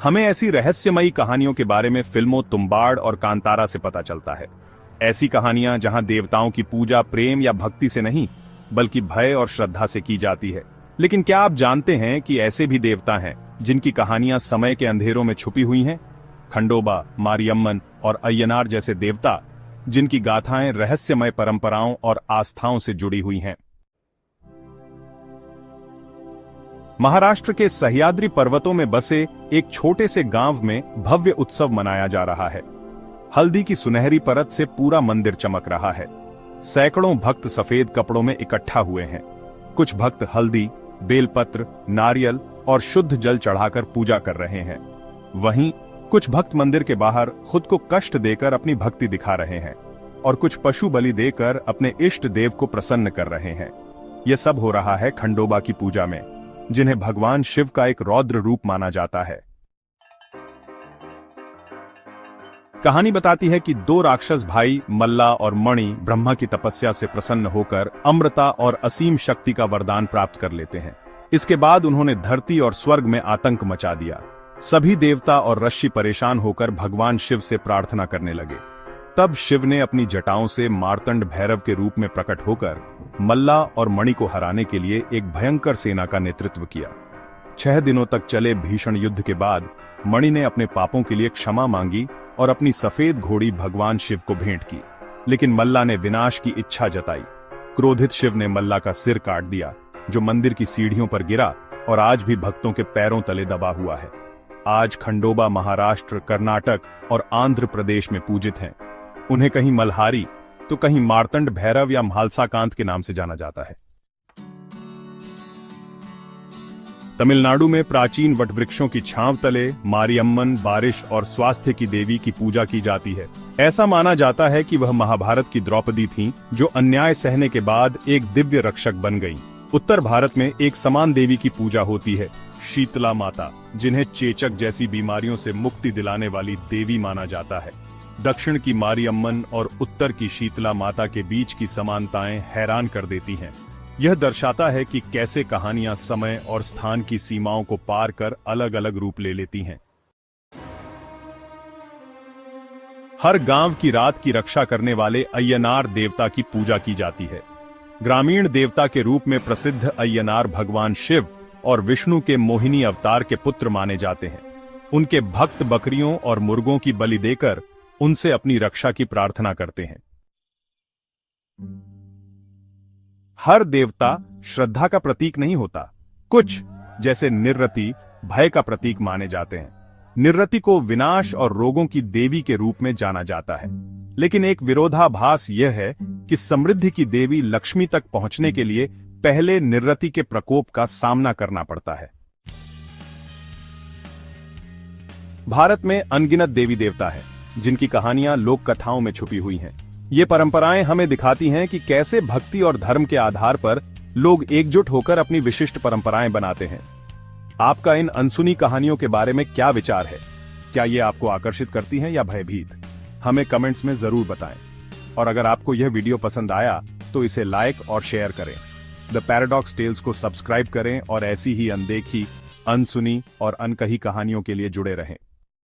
हमें ऐसी रहस्यमयी कहानियों के बारे में फिल्मों तुम्बाड़ और कांतारा से पता चलता है। ऐसी कहानियां जहां देवताओं की पूजा प्रेम या भक्ति से नहीं बल्कि भय और श्रद्धा से की जाती है। लेकिन क्या आप जानते हैं कि ऐसे भी देवता हैं जिनकी कहानियां समय के अंधेरों में छुपी हुई हैं? खंडोबा, मारियम्मन और अय्यनार जैसे देवता जिनकी गाथाएं रहस्यमय परंपराओं और आस्थाओं से जुड़ी हुई हैं। महाराष्ट्र के सह्याद्री पर्वतों में बसे एक छोटे से गांव में भव्य उत्सव मनाया जा रहा है। हल्दी की सुनहरी परत से पूरा मंदिर चमक रहा है। सैकड़ों भक्त सफेद कपड़ों में इकट्ठा हुए हैं। कुछ भक्त हल्दी, बेलपत्र, नारियल और शुद्ध जल चढ़ाकर पूजा कर रहे हैं। वहीं कुछ भक्त मंदिर के बाहर खुद को कष्ट देकर अपनी भक्ति दिखा रहे हैं और कुछ पशु बलि देकर अपने इष्ट देव को प्रसन्न कर रहे हैं। यह सब हो रहा है खंडोबा की पूजा में, जिन्हें भगवान शिव का एक रौद्र रूप माना जाता है। कहानी बताती है कि दो राक्षस भाई मल्ला और मणि ब्रह्मा की तपस्या से प्रसन्न होकर अमृता और असीम शक्ति का वरदान प्राप्त कर लेते हैं। इसके बाद उन्होंने धरती और स्वर्ग में आतंक मचा दिया। सभी देवता और ऋषि परेशान होकर भगवान शिव से प्रार्थना करने लगे। तब शिव ने अपनी जटाओं से मार्तंड भैरव के रूप में प्रकट होकर मल्ला और मणि को हराने के लिए एक भयंकर सेना का नेतृत्व किया। 6 दिनों तक चले भीषण युद्ध के बाद मणि ने अपने पापों के लिए क्षमा मांगी और अपनी सफेद घोड़ी भगवान शिव को भेंट की। लेकिन मल्ला ने विनाश की इच्छा जताई। क्रोधित शिव ने मल्ला का सिर काट दिया, जो मंदिर की सीढ़ियों पर गिरा और आज भी भक्तों के पैरों तले दबा हुआ है। आज खंडोबा महाराष्ट्र, कर्नाटक और आंध्र प्रदेश में पूजित हैं। उन्हें कहीं मल्हारी तो कहीं मार्तंड भैरव या म्हालसाकांत के नाम से जाना जाता है। तमिलनाडु में प्राचीन वटवृक्षों की छांव तले मारियम्मन, बारिश और स्वास्थ्य की देवी की पूजा की जाती है। ऐसा माना जाता है कि वह महाभारत की द्रौपदी थीं, जो अन्याय सहने के बाद एक दिव्य रक्षक बन गईं। उत्तर भारत में एक समान देवी की पूजा होती है, शीतला माता, जिन्हें चेचक जैसी बीमारियों से मुक्ति दिलाने वाली देवी माना जाता है। दक्षिण की मारियम्मन और उत्तर की शीतला माता के बीच की समानताएं हैरान कर देती हैं। यह दर्शाता है कि कैसे कहानियां समय और स्थान की सीमाओं को पार कर अलग अलग रूप ले लेती हैं। हर गांव की रात की रक्षा करने वाले अय्यनार देवता की पूजा की जाती है। ग्रामीण देवता के रूप में प्रसिद्ध अय्यनार भगवान शिव और विष्णु के मोहिनी अवतार के पुत्र माने जाते हैं। उनके भक्त बकरियों और मुर्गों की बलि देकर उनसे अपनी रक्षा की प्रार्थना करते हैं। हर देवता श्रद्धा का प्रतीक नहीं होता। कुछ, जैसे निरृति, भय का प्रतीक माने जाते हैं। निरृति को विनाश और रोगों की देवी के रूप में जाना जाता है। लेकिन एक विरोधाभास यह है कि समृद्धि की देवी लक्ष्मी तक पहुंचने के लिए पहले निरृति के प्रकोप का सामना करना पड़ता है। भारत में अनगिनत देवी देवता हैं, जिनकी कहानियां लोक कथाओं में छुपी हुई हैं। ये परंपराएं हमें दिखाती हैं कि कैसे भक्ति और धर्म के आधार पर लोग एकजुट होकर अपनी विशिष्ट परंपराएं बनाते हैं। आपका इन अनसुनी कहानियों के बारे में क्या विचार है? क्या ये आपको आकर्षित करती हैं या भयभीत? हमें कमेंट्स में जरूर बताएं। और अगर आपको यह वीडियो पसंद आया तो इसे लाइक और शेयर करें। द पैराडॉक्स टेल्स को सब्सक्राइब करें और ऐसी ही अनदेखी, अनसुनी और अनकही कहानियों के लिए जुड़े रहें।